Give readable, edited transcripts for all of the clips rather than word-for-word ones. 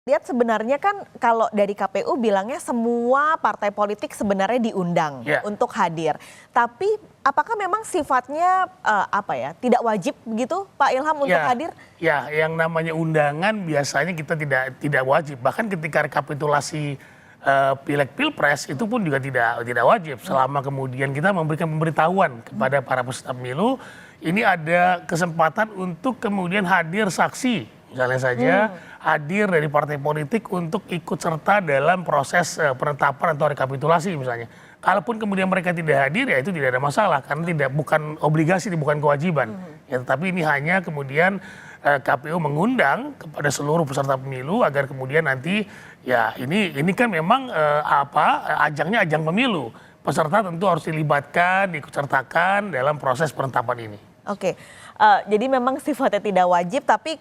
Lihat sebenarnya kan kalau dari KPU bilangnya semua partai politik sebenarnya diundang untuk hadir. Tapi apakah memang sifatnya tidak wajib begitu Pak Ilham untuk hadir? Ya, yang namanya undangan biasanya kita tidak wajib. Bahkan ketika rekapitulasi pileg pilpres itu pun juga tidak wajib. Selama kemudian kita memberikan pemberitahuan kepada para peserta pemilu, ini ada kesempatan untuk kemudian hadir saksi, misalnya saja hadir dari partai politik untuk ikut serta dalam proses penetapan atau rekapitulasi misalnya. Kalaupun kemudian mereka tidak hadir ya itu tidak ada masalah karena bukan obligasi, bukan kewajiban. Ya, tetapi ini hanya kemudian KPU mengundang kepada seluruh peserta pemilu agar kemudian nanti ya ini kan memang ajangnya ajang pemilu. Peserta tentu harus dilibatkan, diikutsertakan dalam proses penetapan ini. Oke, jadi memang sifatnya tidak wajib tapi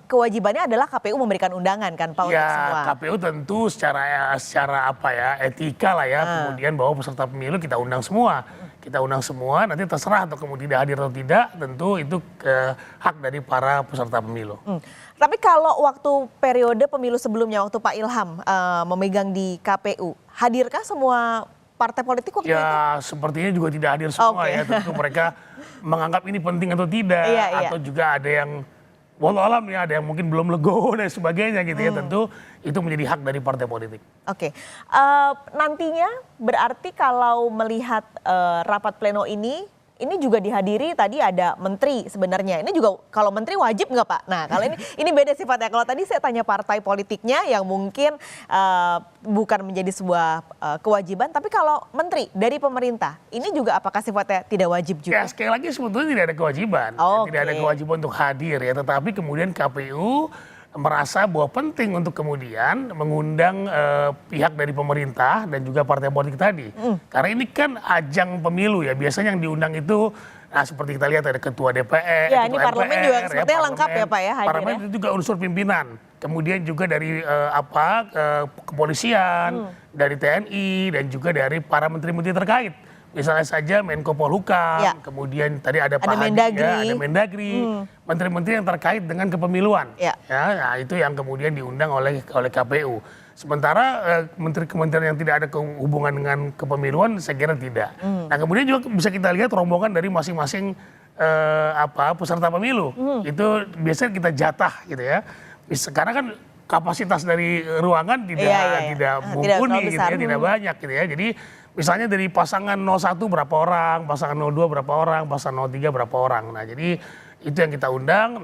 kewajibannya adalah KPU memberikan undangan kan Pak untuk semua. KPU tentu secara etika lah ya, kemudian bahwa peserta pemilu kita undang semua. Kita undang semua, nanti terserah atau kemudian hadir atau tidak, tentu itu hak dari para peserta pemilu. Tapi kalau waktu periode pemilu sebelumnya, waktu Pak Ilham memegang di KPU, hadirkah semua partai politik waktu itu? Ya sepertinya juga tidak hadir semua ya, tentu mereka menganggap ini penting atau tidak, atau juga ada yang walau alam ya, ada yang mungkin belum legowo dan sebagainya gitu ya, tentu itu menjadi hak dari partai politik. Oke, nantinya berarti kalau melihat rapat pleno ini juga dihadiri tadi ada menteri sebenarnya. Ini juga kalau menteri wajib nggak Pak? Nah kalau ini beda sifatnya. Kalau tadi saya tanya partai politiknya yang mungkin bukan menjadi sebuah kewajiban, tapi kalau menteri dari pemerintah ini juga apakah sifatnya tidak wajib juga? Ya sekali lagi sebetulnya tidak ada kewajiban, tidak ada kewajiban untuk hadir ya. Tetapi kemudian KPU merasa bahwa penting untuk kemudian mengundang pihak dari pemerintah dan juga partai politik tadi. Karena ini kan ajang pemilu ya, biasanya yang diundang itu, nah seperti kita lihat ada ketua DPR, ya, ini parlemen MPR, juga sepertinya lengkap ya Pak ya hadir. Parlemen itu juga unsur pimpinan, kemudian juga dari kepolisian, dari TNI dan juga dari para menteri-menteri terkait. Misalnya saja Menko Polhukam, kemudian tadi ada Pak Hadi, ada Mendagri, menteri-menteri yang terkait dengan kepemiluan. Nah, itu yang kemudian diundang oleh KPU. Sementara menteri-kementerian yang tidak ada hubungan dengan kepemiluan saya kira tidak. Nah kemudian juga bisa kita lihat rombongan dari masing-masing peserta pemilu. Itu biasanya kita jatah gitu ya. Karena kan kapasitas dari ruangan tidak mumpuni gitu ya, tidak banyak gitu ya. Jadi misalnya dari pasangan 01 berapa orang, pasangan 02 berapa orang, pasangan 03 berapa orang. Nah jadi itu yang kita undang,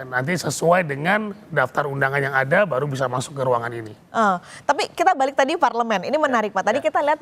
nanti sesuai dengan daftar undangan yang ada baru bisa masuk ke ruangan ini. Tapi kita balik tadi parlemen, ini menarik Pak. Tadi kita lihat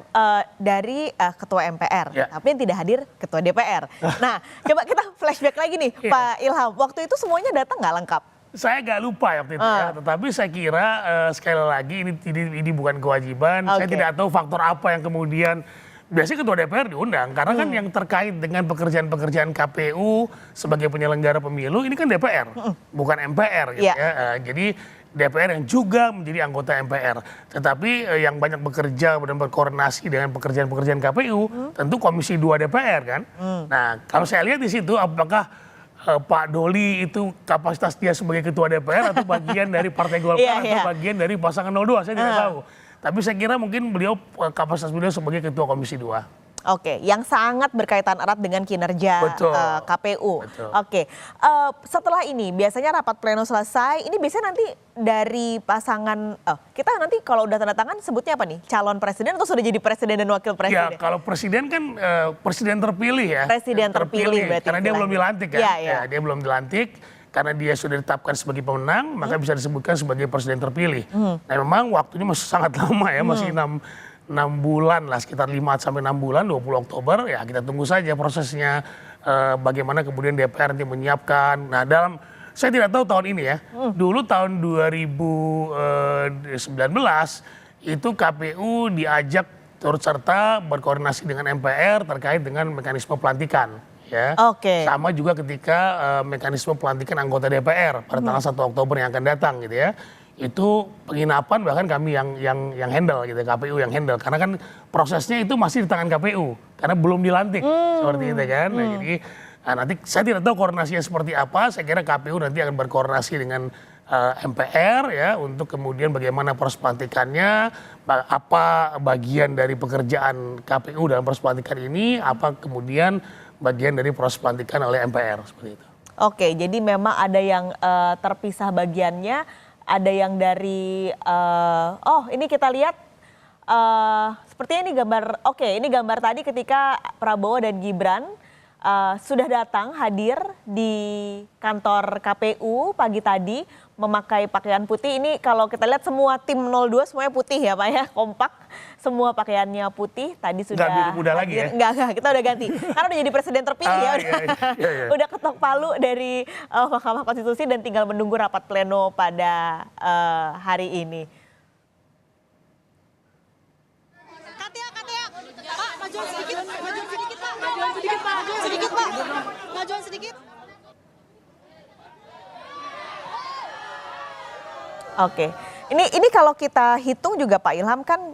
dari ketua MPR, tapi yang tidak hadir ketua DPR. Nah coba kita flashback lagi nih Pak Ilham, waktu itu semuanya datang nggak lengkap? Saya agak lupa waktu itu ya, tetapi saya kira sekali lagi ini bukan kewajiban. Saya tidak tahu faktor apa yang kemudian biasanya ketua DPR diundang karena kan yang terkait dengan pekerjaan-pekerjaan KPU sebagai penyelenggara pemilu ini kan DPR, bukan MPR gitu ya. Jadi DPR yang juga menjadi anggota MPR, tetapi yang banyak bekerja dan berkoordinasi dengan pekerjaan-pekerjaan KPU tentu Komisi 2 DPR kan. Nah kalau saya lihat di situ apakah Pak Doli itu kapasitas dia sebagai ketua DPR atau bagian dari Partai Golkar atau bagian dari pasangan 02, saya tidak tahu. Tapi saya kira mungkin kapasitas beliau sebagai ketua Komisi 2. Oke, yang sangat berkaitan erat dengan kinerja KPU. Oke, setelah ini biasanya rapat pleno selesai, ini biasanya nanti dari pasangan, kita nanti kalau udah tanda tangan sebutnya apa nih? Calon presiden atau sudah jadi presiden dan wakil presiden? Ya kalau presiden kan presiden terpilih ya. Presiden terpilih berarti. Karena dia belum dilantik kan. Dia belum dilantik. Karena dia sudah ditetapkan sebagai pemenang, maka bisa disebutkan sebagai presiden terpilih. Nah memang waktunya masih sangat lama ya, masih 6 bulan lah, sekitar 5-6 bulan, 20 Oktober ya kita tunggu saja prosesnya bagaimana kemudian DPR nanti menyiapkan. Nah saya tidak tahu tahun ini ya, dulu tahun 2019 itu KPU diajak turut serta berkoordinasi dengan MPR terkait dengan mekanisme pelantikan. Ya. Sama juga ketika mekanisme pelantikan anggota DPR pada tanggal 1 Oktober yang akan datang gitu ya. Itu penginapan bahkan kami yang handle gitu, KPU yang handle. Karena kan prosesnya itu masih di tangan KPU karena belum dilantik seperti itu kan. Nah, jadi nanti saya tidak tahu koordinasinya seperti apa. Saya kira KPU nanti akan berkoordinasi dengan MPR ya untuk kemudian bagaimana proses pelantikannya, apa bagian dari pekerjaan KPU dalam proses pelantikan ini, apa kemudian bagian dari proses pelantikan oleh MPR seperti itu. Oke, jadi memang ada yang terpisah bagiannya, ada yang dari ini kita lihat sepertinya ini gambar. Oke, ini gambar tadi ketika Prabowo dan Gibran sudah datang hadir di kantor KPU pagi tadi memakai pakaian putih. Ini kalau kita lihat semua tim 02 semuanya putih ya Pak ya, kompak. Semua pakaiannya putih. Tadi sudah Nggak biru muda lagi ya? Enggak, kita udah ganti. Karena udah jadi presiden terpilih ya. Iya. Udah ketok palu dari Mahkamah Konstitusi dan tinggal menunggu rapat pleno pada hari ini. Pak, majuan sedikit, Pak. Majuan sedikit. Oke, ini kalau kita hitung juga Pak Ilham kan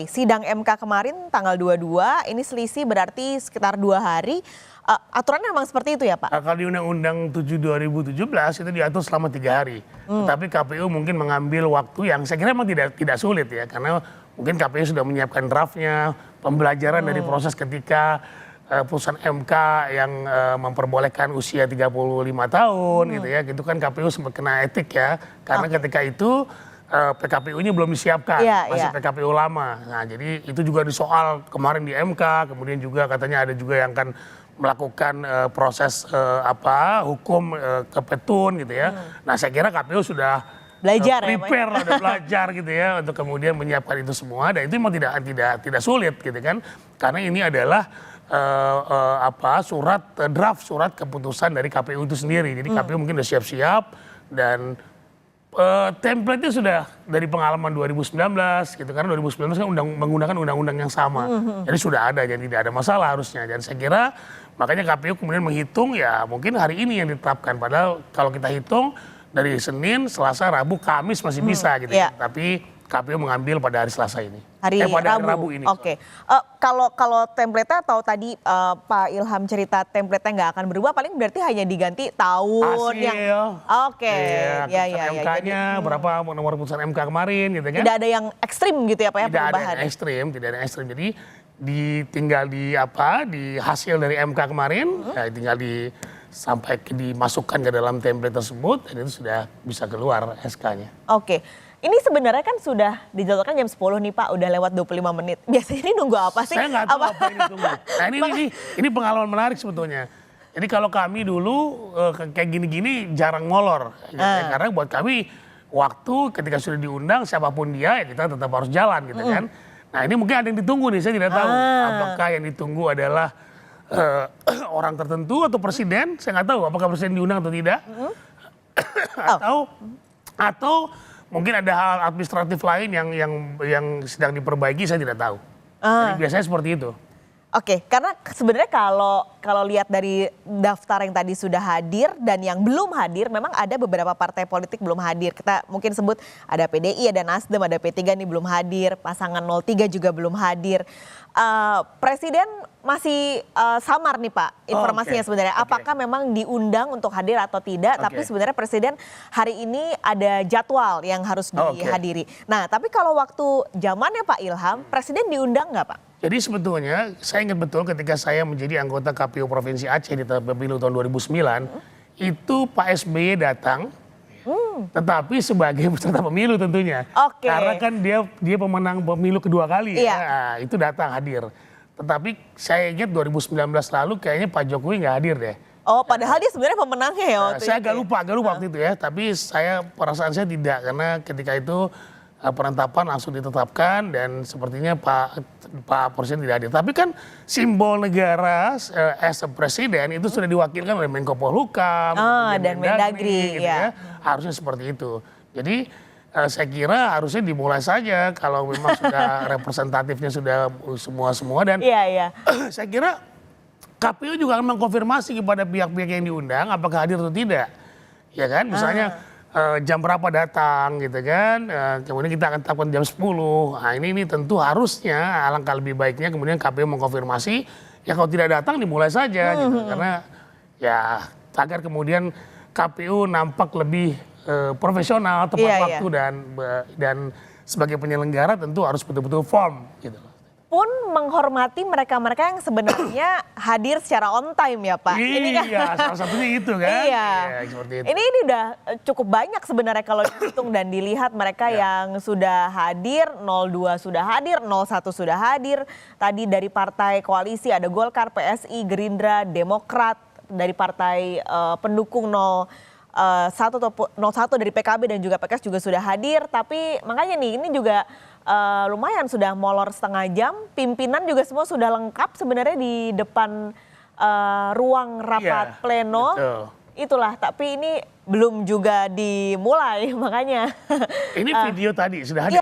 sidang MK kemarin tanggal 22, ini selisih berarti sekitar 2 hari. Aturannya memang seperti itu ya Pak? Kalau di Undang-Undang 7 2017 itu diatur selama 3 hari. Tetapi KPU mungkin mengambil waktu yang saya kira memang tidak sulit ya, karena mungkin KPU sudah menyiapkan draftnya, pembelajaran dari proses ketika putusan MK yang memperbolehkan usia 35 tahun gitu ya, gitu kan KPU sempat kena etik ya, karena ketika itu PKPU-nya belum disiapkan, masih PKPU lama. Nah jadi itu juga disoal kemarin di MK, kemudian juga katanya ada juga yang akan melakukan proses hukum ke petun gitu ya. Nah saya kira KPU sudah belajar prepare, udah belajar gitu ya untuk kemudian menyiapkan itu semua, dan itu memang tidak sulit gitu kan, karena ini adalah draft surat keputusan dari KPU itu sendiri. Jadi KPU mungkin udah siap-siap dan template-nya sudah dari pengalaman 2019 gitu, karena 2019 kan menggunakan undang-undang yang sama. Jadi sudah ada, jadi tidak ada masalah harusnya. Dan saya kira makanya KPU kemudian menghitung ya mungkin hari ini yang ditetapkan, padahal kalau kita hitung dari Senin, Selasa, Rabu, Kamis masih bisa gitu ya. Tapi KPU mengambil pada hari Selasa ini. Pada Rabu ini. Oke. Kalau template-nya atau tadi Pak Ilham cerita template-nya nggak akan berubah, paling berarti hanya diganti tahun hasil, yang. Oke. Iya, MK-nya berapa nomor putusan MK kemarin gitu kan. Tidak ada yang ekstrim gitu ya Pak ya, perubahan. Tidak ada yang ekstrim. Jadi tinggal di hasil dari MK kemarin, ya tinggal dimasukkan ke dalam template tersebut, dan itu sudah bisa keluar SK-nya. Oke. Ini sebenarnya kan sudah dijadwalkan jam 10 nih Pak, udah lewat 25 menit. Biasanya ini nunggu apa sih? Saya nggak tahu apa yang ditunggu. Nah ini pengalaman menarik sebetulnya. Jadi kalau kami dulu kayak gini-gini jarang molor. Gitu, karena buat kami waktu ketika sudah diundang siapapun dia ya kita tetap harus jalan gitu kan. Nah ini mungkin ada yang ditunggu nih, saya tidak tahu. Apakah yang ditunggu adalah orang tertentu atau presiden? Saya nggak tahu apakah presiden diundang atau tidak. Atau mungkin ada hal administratif lain yang sedang diperbaiki, saya tidak tahu. Jadi biasanya seperti itu. Oke, karena sebenarnya kalau lihat dari daftar yang tadi sudah hadir dan yang belum hadir, memang ada beberapa partai politik belum hadir. Kita mungkin sebut ada PDI, ada Nasdem, ada P3 nih belum hadir, pasangan 03 juga belum hadir. Presiden masih samar nih Pak informasinya sebenarnya. Apakah memang diundang untuk hadir atau tidak, tapi sebenarnya Presiden hari ini ada jadwal yang harus dihadiri. Nah tapi kalau waktu zamannya Pak Ilham, Presiden diundang nggak Pak? Jadi sebetulnya saya ingat betul ketika saya menjadi anggota KPU Provinsi Aceh di pemilu tahun 2009, itu Pak SBY datang, tetapi sebagai peserta pemilu tentunya. Karena kan dia pemenang pemilu kedua kali, ya, itu datang hadir. Tetapi saya ingat 2019 lalu kayaknya Pak Jokowi nggak hadir deh. Oh, padahal dia sebenarnya pemenangnya ya waktu itu. Saya agak lupa waktu itu ya, tapi perasaan saya tidak, karena ketika itu penetapan langsung ditetapkan dan sepertinya Pak Presiden tidak hadir. Tapi kan simbol negara as a presiden itu sudah diwakilkan oleh Menko Polhukam dan Mendagri, gitu ya. Harusnya seperti itu. Jadi saya kira harusnya dimulai saja kalau memang sudah representatifnya sudah semua dan saya kira KPU juga akan mengkonfirmasi kepada pihak-pihak yang diundang apakah hadir atau tidak. Ya kan, misalnya jam berapa datang gitu kan, kemudian kita akan tetapkan jam 10. Nah ini tentu harusnya alangkah lebih baiknya kemudian KPU mengkonfirmasi, ya kalau tidak datang dimulai saja gitu. Karena ya agar kemudian KPU nampak lebih profesional, tepat Iya, waktu dan sebagai penyelenggara tentu harus betul-betul firm gitu. Pun menghormati mereka-mereka yang sebenarnya hadir secara on time ya Pak. Iya, salah satunya itu kan. Iya. Seperti itu. Ini udah cukup banyak sebenarnya kalau dihitung dan dilihat mereka yang sudah hadir, 02 sudah hadir, 01 sudah hadir. Tadi dari partai koalisi ada Golkar, PSI, Gerindra, Demokrat, dari partai pendukung 01 dari PKB dan juga PKS juga sudah hadir. Tapi makanya nih ini juga lumayan sudah molor setengah jam. Pimpinan juga semua sudah lengkap sebenarnya di depan ruang rapat pleno. Betul. Itulah, tapi ini belum juga dimulai makanya. Ini video tadi sudah hadir.